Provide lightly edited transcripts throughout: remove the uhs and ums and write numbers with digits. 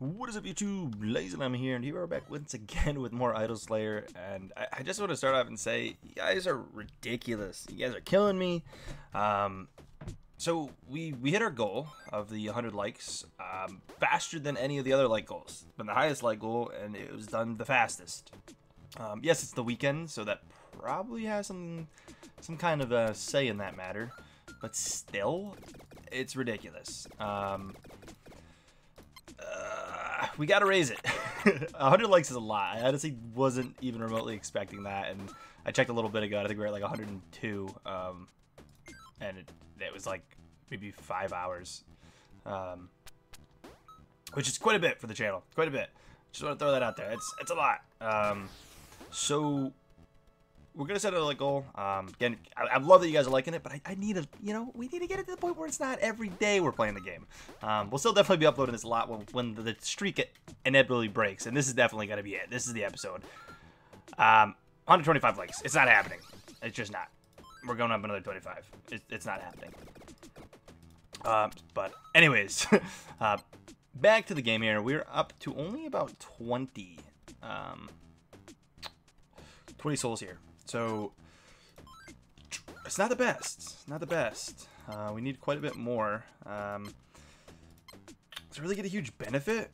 What is up, YouTube? LazeeLlama here, and here we're back once again with more Idol Slayer. And I just want to start off and say, you guys are ridiculous. You guys are killing me. So we hit our goal of the 100 likes faster than any of the other like goals. It's been the highest like goal, and it was done the fastest. Yes, it's the weekend, so that probably has some kind of a say in that matter. But still, it's ridiculous. We gotta raise it. 100 likes is a lot. I honestly wasn't even remotely expecting that, and I checked a little bit ago. I think we were at like 102, and it was like maybe 5 hours, which is quite a bit for the channel. Quite a bit. Just want to throw that out there. It's a lot. So we're gonna set a like goal. Again, I love that you guys are liking it, but I need we need to get it to the point where it's not every day we're playing the game. We'll still definitely be uploading this a lot when the streak inevitably breaks, and this is definitely gonna be it. This is the episode. 125 likes. It's not happening. It's just not. We're going up another 25. It's not happening. But anyways, back to the game here. We're up to only about 20 souls here. So it's not the best. Not the best. We need quite a bit more to really get a huge benefit.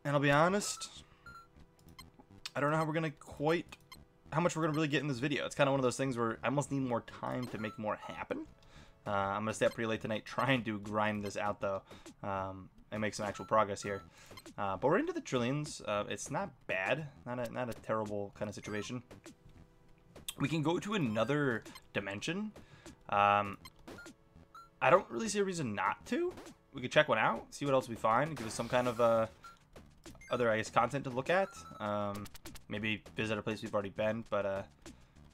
And I'll be honest, I don't know how much we're gonna really get in this video. It's kind of one of those things where I almost need more time to make more happen. I'm gonna stay up pretty late tonight trying to grind this out though, and make some actual progress here. But we're into the trillions. It's not bad. Not a terrible kind of situation. We can go to another dimension. I don't really see a reason not to. We could check one out, see what else we find, give us some kind of other, I guess, content to look at. Maybe visit a place we've already been, but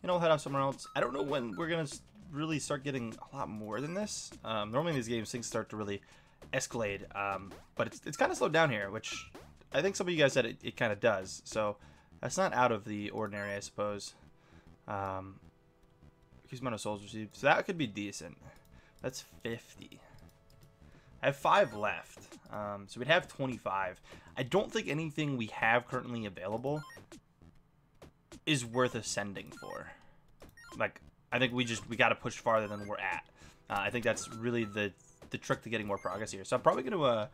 head off somewhere else. I don't know when we're gonna really start getting a lot more than this. Normally in these games things start to really escalate, but it's kind of slowed down here, which I think some of you guys said it kind of does. So that's not out of the ordinary, I suppose. Increased amount of souls received, so that could be decent. That's 50. I have 5 left, so we'd have 25. I don't think anything we have currently available is worth ascending for. Like, I think we got to push farther than we're at. I think that's really the trick to getting more progress here. So I'm probably gonna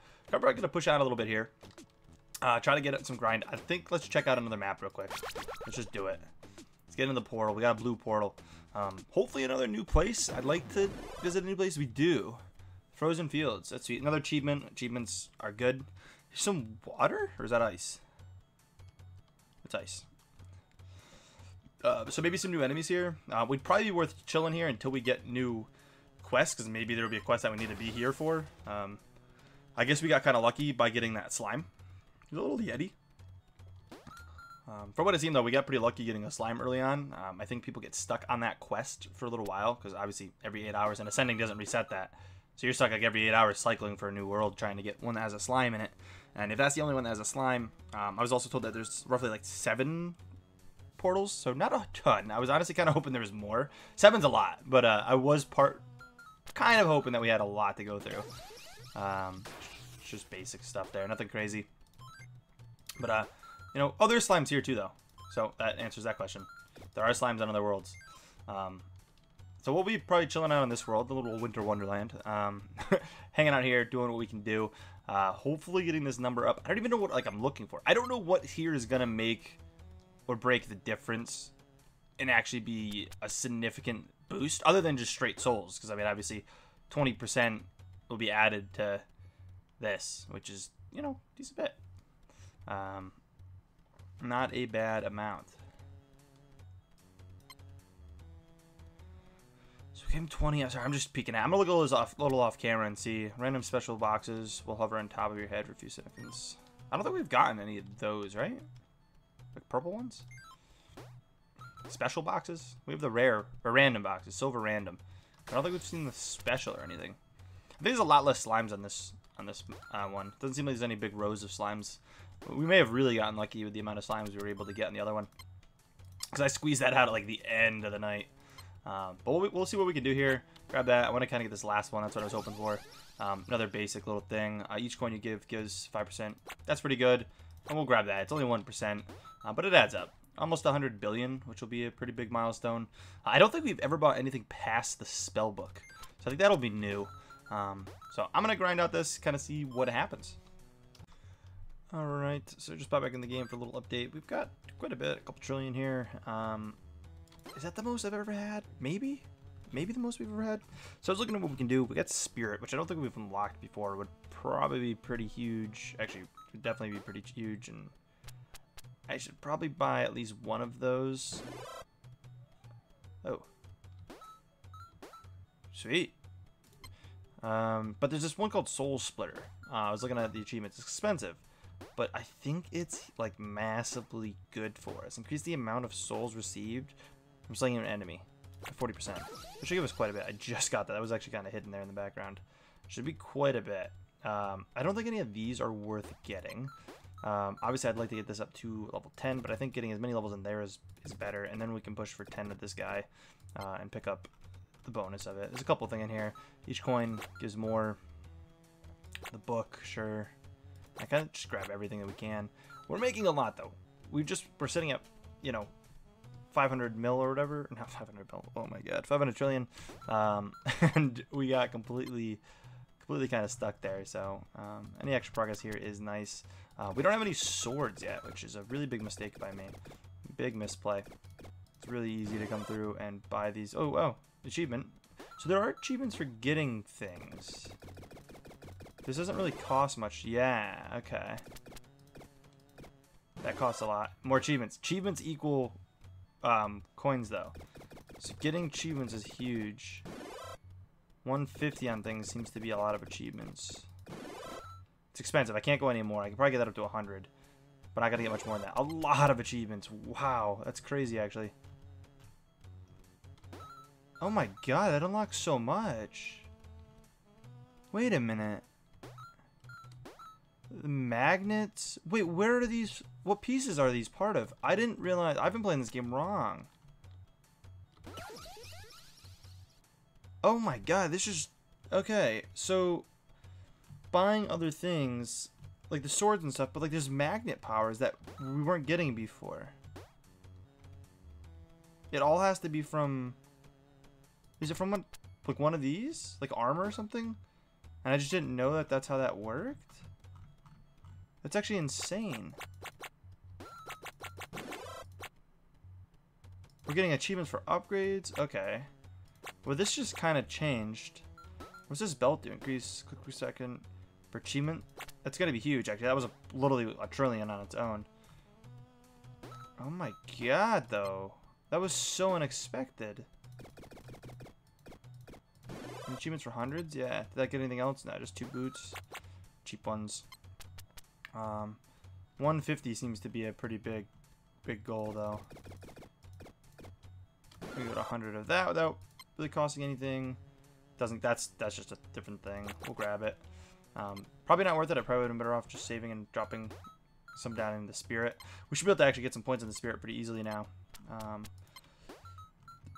push out a little bit here. Try to get some grind. I think let's check out another map real quick. Let's just do it. Let's get in the portal. We got a blue portal. Hopefully another new place. I'd like to visit a new place. We do. Frozen Fields. That's sweet. Another achievement. Achievements are good. There's some water? Or is that ice? It's ice. So maybe some new enemies here. We'd probably be worth chilling here until we get new quests, because maybe there will be a quest that we need to be here for. I guess we got kind of lucky by getting that slime. There's a little Yeti. From what it seemed, though, we got pretty lucky getting a slime early on. I think people get stuck on that quest for a little while, because obviously every 8 hours, and ascending doesn't reset that. So you're stuck like every 8 hours cycling for a new world, trying to get one that has a slime in it. And if that's the only one that has a slime, I was also told that there's roughly like 7 portals, so not a ton. I was honestly kind of hoping there was more. 7's a lot, but I was kind of hoping that we had a lot to go through. Just basic stuff there, nothing crazy. But oh, there's slimes here too, though. So that answers that question. There are slimes on other worlds. So we'll be probably chilling out in this world, the little winter wonderland. Hanging out here, doing what we can do. Hopefully getting this number up. I don't even know what I'm looking for. I don't know what here is gonna make or break the difference and actually be a significant boost, other than just straight souls. Because I mean, obviously, 20% will be added to this, which is decent bit. Not a bad amount. So game 20. I'm sorry, I'm just peeking out. I'm gonna look a little off camera and see. Random special boxes will hover on top of your head for a few seconds. I don't think we've gotten any of those, right? Like purple ones. Special boxes. We have the rare or random boxes, silver random. I don't think we've seen the special or anything. I think there's a lot less slimes on this one. Doesn't seem like there's any big rows of slimes. We may have really gotten lucky with the amount of slimes we were able to get in the other one, because I squeezed that out at like the end of the night. But we'll see what we can do here. Grab that. I want to kind of get this last one. That's what I was hoping for. Another basic little thing. Each coin you give gives 5%. That's pretty good. And we'll grab that. It's only 1%, but it adds up. Almost 100 billion, which will be a pretty big milestone. I don't think we've ever bought anything past the spell book. So I think that'll be new. So I'm going to grind out this, kind of see what happens. Alright, so just pop back in the game for a little update. We've got quite a bit, a couple trillion here. Is that the most I've ever had? Maybe? Maybe the most we've ever had? So I was looking at what we can do. We got Spirit, which I don't think we've unlocked before. Would probably be pretty huge. Actually, would definitely be pretty huge. And I should probably buy at least one of those. Oh. Sweet. But there's this one called Soul Splitter. I was looking at the achievements. It's expensive. But I think it's like massively good for us. Increase the amount of souls received from slaying an enemy by 40%. Which should give us quite a bit. I just got that. That was actually kind of hidden there in the background. Should be quite a bit. I don't think any of these are worth getting. Obviously, I'd like to get this up to level 10, but I think getting as many levels in there is better. And then we can push for 10 with this guy and pick up the bonus of it. There's a couple things in here. Each coin gives more. The book, sure. I kind of just grab everything that we can. We're making a lot, though. We're sitting at, you know, 500 mil or whatever. Not 500 mil. Oh my god, 500 trillion. And we got completely kind of stuck there. So any extra progress here is nice. We don't have any swords yet, which is a really big mistake by me. Big misplay. It's really easy to come through and buy these. Oh, achievement. So there are achievements for getting things. This doesn't really cost much. Yeah, okay. That costs a lot. More achievements. Achievements equal coins, though. So getting achievements is huge. 150 on things seems to be a lot of achievements. It's expensive. I can't go anymore. I can probably get that up to 100. But I gotta get much more than that. A lot of achievements. Wow, that's crazy, actually. Oh my god, that unlocks so much. Wait a minute. The magnets? Wait, where are these? What pieces are these part of? I didn't realize. I've been playing this game wrong. Oh my god, this is... Okay, so... Buying other things, like the swords and stuff, but like there's magnet powers that we weren't getting before. It all has to be from... Is it from like one of these? Like armor or something? And I just didn't know that that's how that worked? That's actually insane. We're getting achievements for upgrades. Okay. Well, this just kind of changed. What's this belt do? Increase click per second per achievement. That's gonna be huge. Actually, that was literally a trillion on its own. Oh my god, though. That was so unexpected. And achievements for hundreds? Yeah. Did I get anything else? No, just 2 boots. Cheap ones. 150 seems to be a pretty big goal, though. We got 100 of that without really costing anything. That's just a different thing. We'll grab it. Probably not worth it. I probably would have been better off just saving and dropping some down in the spirit. We should be able to actually get some points in the spirit pretty easily now.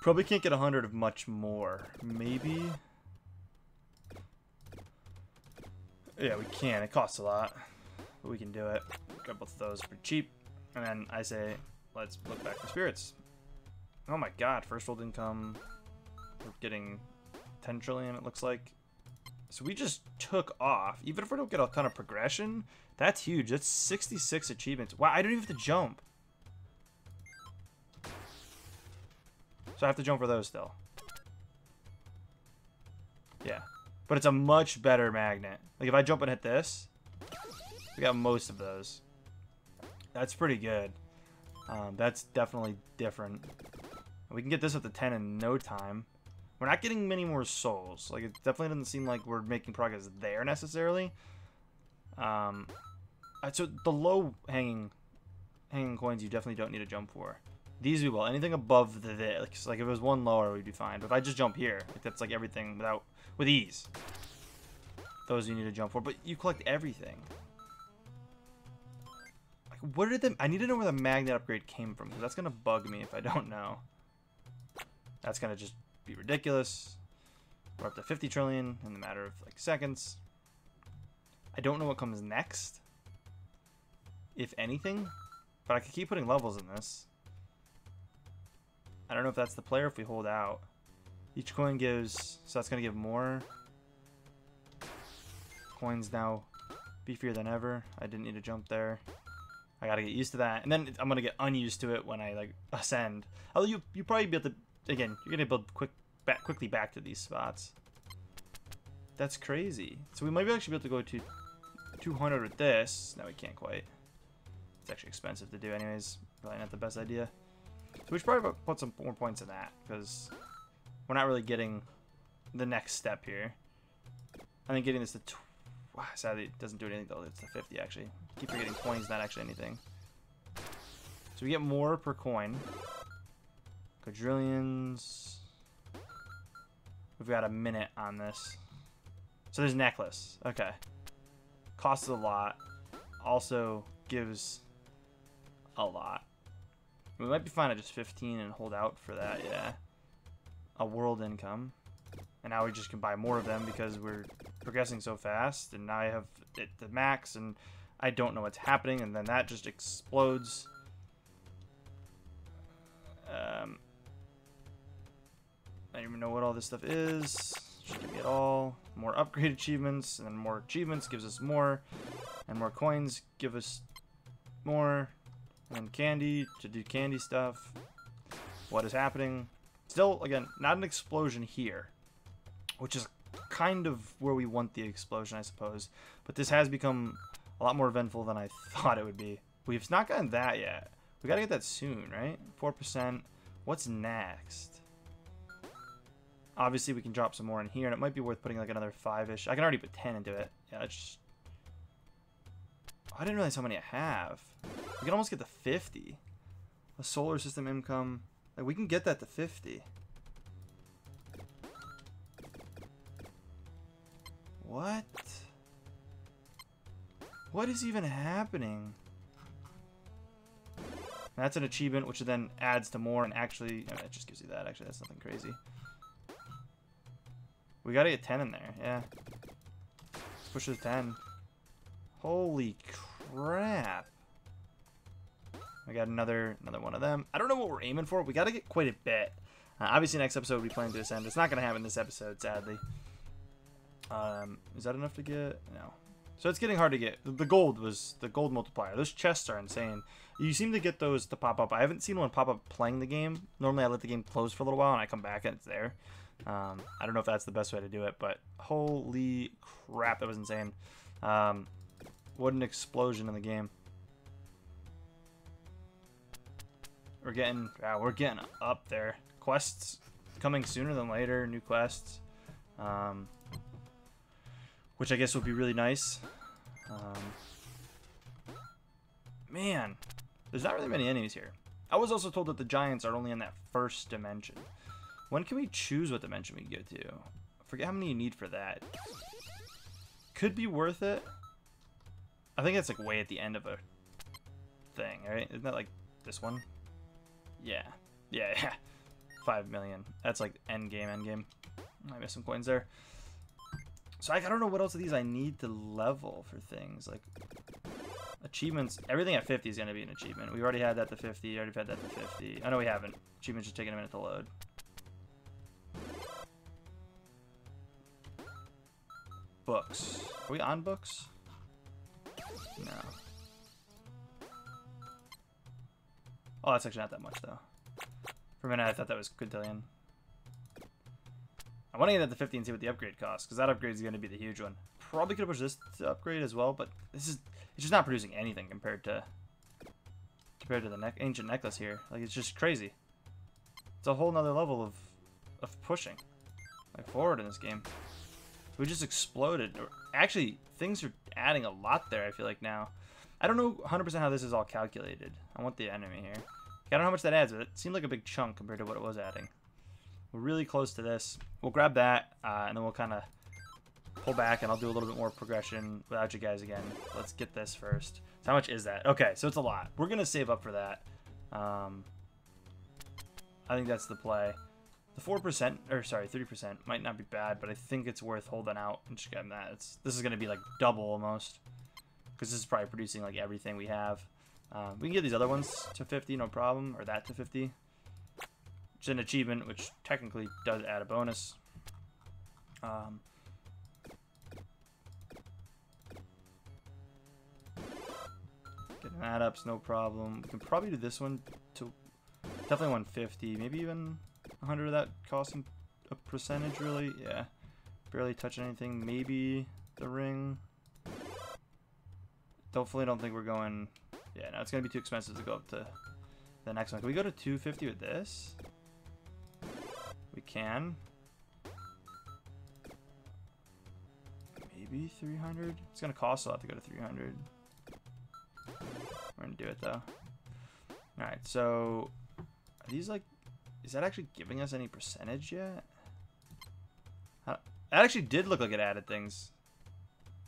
Probably can't get 100 of much more. Maybe. Yeah, we can. It costs a lot. But we can do it. Grab both of those pretty cheap. And then I say, let's look back for spirits. Oh my god, first world income. We're getting 10 trillion, it looks like. So we just took off. Even if we don't get a ton of progression, that's huge. That's 66 achievements. Wow, I don't even have to jump. So I have to jump for those still. Yeah. But it's a much better magnet. Like if I jump and hit this, we got most of those. That's pretty good. That's definitely different. We can get this up to 10 in no time. We're not getting many more souls. Like, it definitely doesn't seem like we're making progress there necessarily. So the low hanging coins you definitely don't need to jump for. These we will. Anything above this, like if it was one lower, we'd be fine. But if I just jump here, like that's like everything with ease. Those you need to jump for, but you collect everything. Like, where did I need to know where the magnet upgrade came from, because that's gonna bug me if I don't know. That's gonna just be ridiculous. We're up to 50 trillion in the matter of like seconds. I don't know what comes next, if anything, but I could keep putting levels in this. I don't know if that's the player, if we hold out. Each coin gives, so that's going to give more. Coins now beefier than ever. I didn't need to jump there. I got to get used to that. And then I'm going to get unused to it when I like ascend. Although you probably be able to, again, you're going to build quickly back to these spots. That's crazy. So we might actually be able to go to 200 with this. No, we can't quite. It's actually expensive to do anyways. Probably not the best idea. So we should probably put some more points in that, because we're not really getting the next step here. I think getting this to... sadly, it doesn't do anything though. It's to 50 actually. Keep forgetting coins, not actually anything. So we get more per coin. Quadrillions. We've got a minute on this. So there's necklace. Okay. Costs a lot. Also gives a lot. We might be fine at just 15 and hold out for that, yeah. A world income. And now we just can buy more of them because we're progressing so fast. And now I have it the max and I don't know what's happening. And then that just explodes. I don't even know what all this stuff is. Just give me it all. More upgrade achievements. And then more achievements gives us more. And more coins give us more. And candy to do candy stuff. What is happening? Still, again, not an explosion here, which is kind of where we want the explosion, I suppose. But this has become a lot more eventful than I thought it would be. We've not gotten that yet. We gotta get that soon, right? 4%. What's next? Obviously, we can drop some more in here, and it might be worth putting like another 5-ish. I can already put 10 into it. Yeah, it's just... I didn't realize how many I have. We can almost get to 50. A solar system income. Like, we can get that to 50. What? What is even happening? That's an achievement, which then adds to more, and actually... I mean, it just gives you that. Actually, that's nothing crazy. We gotta get 10 in there, yeah. Let's push to 10. Holy crap. We got another one of them. I don't know what we're aiming for. We got to get quite a bit. Obviously, next episode we plan to ascend. It's not going to happen this episode, sadly. Is that enough to get? No. So it's getting hard to get. The gold multiplier. Those chests are insane. You seem to get those to pop up. I haven't seen one pop up playing the game. Normally, I let the game close for a little while, and I come back and it's there. I don't know if that's the best way to do it, but holy crap, that was insane. What an explosion in the game. We're getting up there. Quests coming sooner than later. New quests, which I guess would be really nice. Man, there's not really many enemies here. I was also told that the giants are only in that first dimension. When can we choose what dimension we go to? I forget how many you need for that. Could be worth it. I think it's like way at the end of a thing, right? Isn't that like this one? Yeah. 5 million. That's like end game. I missed some coins there. So I don't know what else of these I need to level for things. Like achievements. Everything at 50 is going to be an achievement. We already had that to 50. Already had that to 50. I know we haven't. Achievements just taking a minute to load. Books. Are we on books? No. Oh, that's actually not that much, though. For a minute, I thought that was quintillion. I want to get at the 50 and see what the upgrade costs, because that upgrade is going to be the huge one. Probably could have pushed this to upgrade as well, but it's just not producing anything compared to the ancient necklace here. Like, it's just crazy. It's a whole nother level of pushing, like, forward in this game. We just exploded. Actually, things are adding a lot there, I feel like, now. I don't know 100% how this is all calculated. I want the enemy here. I don't know how much that adds, but it seemed like a big chunk compared to what it was adding. We're really close to this. We'll grab that, and then we'll kind of pull back, and I'll do a little bit more progression without you guys again. Let's get this first. So how much is that? Okay, so it's a lot. We're going to save up for that. I think that's the play. The 4%, or sorry, 3% might not be bad, but I think it's worth holding out and just getting that. This is going to be like double almost, because this is probably producing like everything we have. We can get these other ones to 50, no problem, or that to 50. It's an achievement, which technically does add a bonus. Getting that up's no problem. We can probably do this one to definitely 150, maybe even 100 of that costing a percentage, really. Yeah, barely touching anything. Maybe the ring. Hopefully, I don't think we're going. Yeah, no, it's gonna be too expensive to go up to the next one. Can we go to 250 with this? We can. Maybe 300. It's gonna cost a lot to go to 300. We're gonna do it though. All right, so are these like? Is that actually giving us any percentage yet? That actually did look like it added things.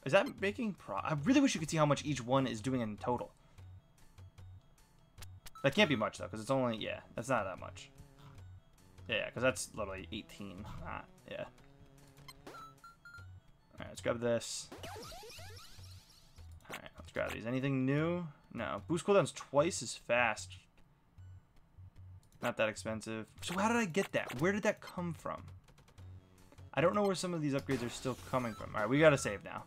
Is that making I really wish you could see how much each one is doing in total. That can't be much though, because it's only, yeah, that's not that much. Yeah, because that's literally 18. Yeah. Alright, let's grab this. Alright, let's grab these. Anything new? No. Boost cooldown's twice as fast. Not that expensive. So how did I get that? Where did that come from? I don't know where some of these upgrades are still coming from. Alright, we gotta save now.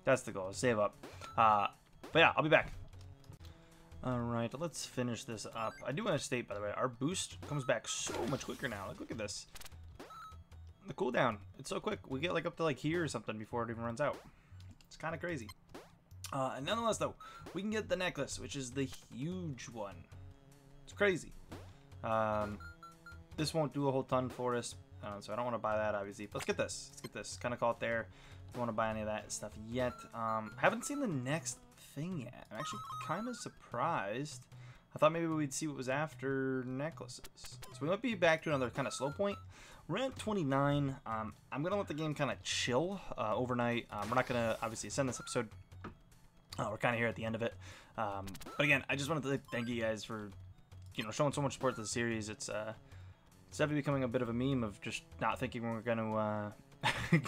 That's the goal, save up. But yeah, I'll be back. Alright, let's finish this up. I do want to state, by the way, our boost comes back so much quicker now. Like, look at this. The cooldown, it's so quick. We get like up to like here or something before it even runs out. It's kind of crazy. And nonetheless, though, we can get the necklace, which is the huge one. It's crazy. This won't do a whole ton for us, so I don't want to buy that, obviously. But let's get this. Let's get this. Kind of call it there. Don't want to buy any of that stuff yet. Haven't seen the next thing yet. I'm actually kind of surprised. I thought maybe we'd see what was after necklaces. So we might be back to another kind of slow point. We're at 29. I'm going to let the game kind of chill overnight. We're not going to, obviously, send this episode. We're kind of here at the end of it. But again, I just wanted to thank you guys for, you know, showing so much support to the series. It's definitely becoming a bit of a meme of just not thinking we're going to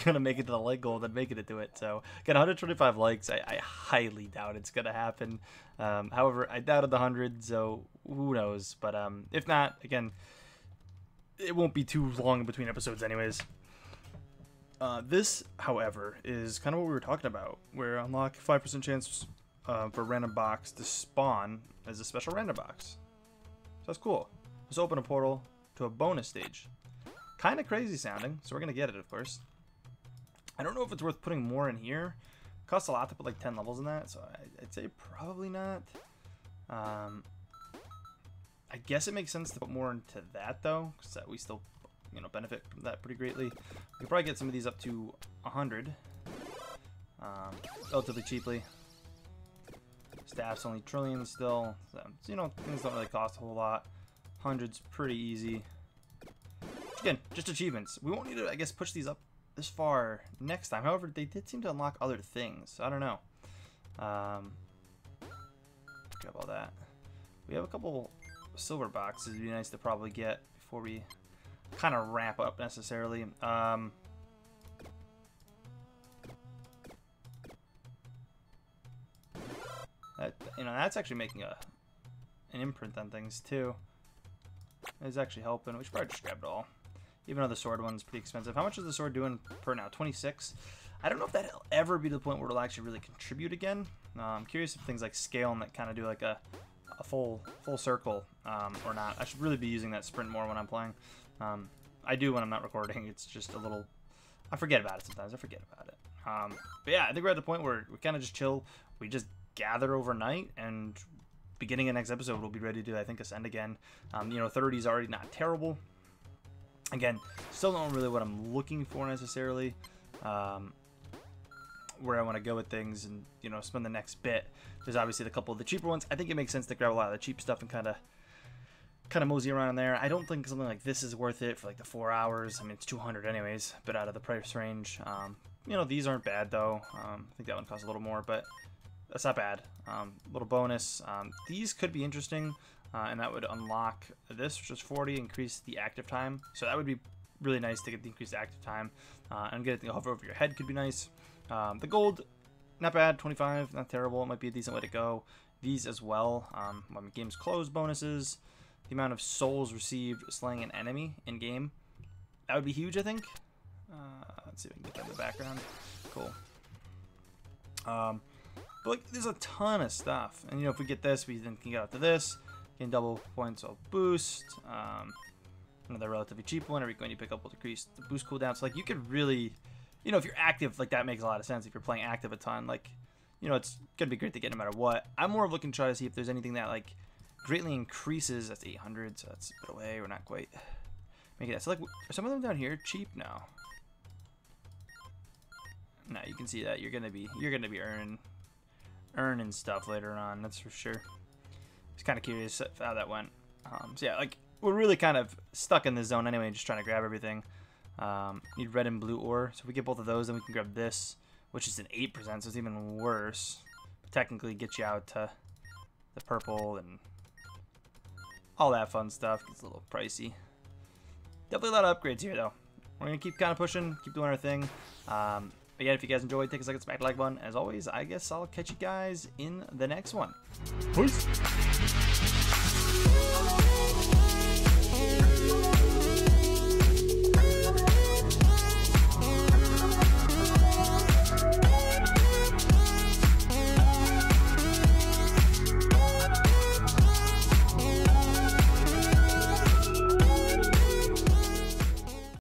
gonna make it to the like goal than making it to it. So again, 125 likes. I highly doubt it's gonna happen. However, I doubted the 100, so who knows. But if not, again, it won't be too long in between episodes anyways. This, however, is kind of what we were talking about, where unlock 5% chance for random box to spawn as a special random box. So that's cool. Let's open a portal to a bonus stage. Kind of crazy sounding, so we're going to get it, of course. I don't know if it's worth putting more in here. It costs a lot to put like 10 levels in that, so I'd say probably not. I guess it makes sense to put more into that, though, because we still, you know, benefit from that pretty greatly. We could probably get some of these up to 100 relatively cheaply. Staff's only trillions still, so, you know, things don't really cost a whole lot. 100's pretty easy. Again, just achievements. We won't need to, I guess, push these up this far next time. However, they did seem to unlock other things, so I don't know. Grab all that. We have a couple silver boxes. It'd be nice to probably get before we kind of wrap up necessarily. That, you know, that's actually making an imprint on things too. It's actually helping. We should probably just grab it all. Even though the sword one's pretty expensive. How much is the sword doing per now? 26. I don't know if that'll ever be to the point where it'll actually really contribute again. I'm curious if things like scale and that kind of do like a full circle or not. I should really be using that sprint more when I'm playing. I do when I'm not recording. It's just a little... I forget about it sometimes. I forget about it. But yeah, I think we're at the point where we kind of just chill. We just gather overnight, and beginning of next episode, we'll be ready to, I think, ascend again. You know, 30 is already not terrible. Again, still don't really what I'm looking for necessarily. Where I want to go with things and, you know, spend the next bit. There's obviously a couple of the cheaper ones. I think it makes sense to grab a lot of the cheap stuff and kind of mosey around in there. I don't think something like this is worth it for like the 4 hours. I mean, it's 200 anyways, but out of the price range. You know, these aren't bad though. I think that one costs a little more, but that's not bad. Little bonus. These could be interesting. and that would unlock this, which is 40, increase the active time. So that would be really nice to get the increased active time, and getting to hover over your head could be nice. The gold, not bad, 25, not terrible. It might be a decent way to go. These as well, when games close bonuses, the amount of souls received slaying an enemy in game, that would be huge, I think. Let's see if we can get that in the background. Cool. But like, there's a ton of stuff, and you know, if we get this, we then can get out to this, gain double points of boost. Another relatively cheap one. Every coin you pick up will decrease the boost cooldown. So like, you could really, you know, if you're active, like that makes a lot of sense. If you're playing active a ton, like, you know, it's gonna be great to get no matter what. I'm more of looking to try to see if there's anything that like greatly increases. That's 800, so that's a bit away. We're not quite making that. So like, are some of them down here cheap now? No, you can see that you're gonna be earning stuff later on. That's for sure. I was kind of curious how that went. So yeah, like, we're really kind of stuck in this zone anyway, just trying to grab everything. Need red and blue ore, so if we get both of those, then we can grab this, which is an 8%, so it's even worse. Technically, get you out to the purple and all that fun stuff. Gets a little pricey. Definitely a lot of upgrades here, though. We're gonna keep kind of pushing, keep doing our thing. Again, if you guys enjoyed, take a second to smack the like button. As always, I guess I'll catch you guys in the next one. Peace.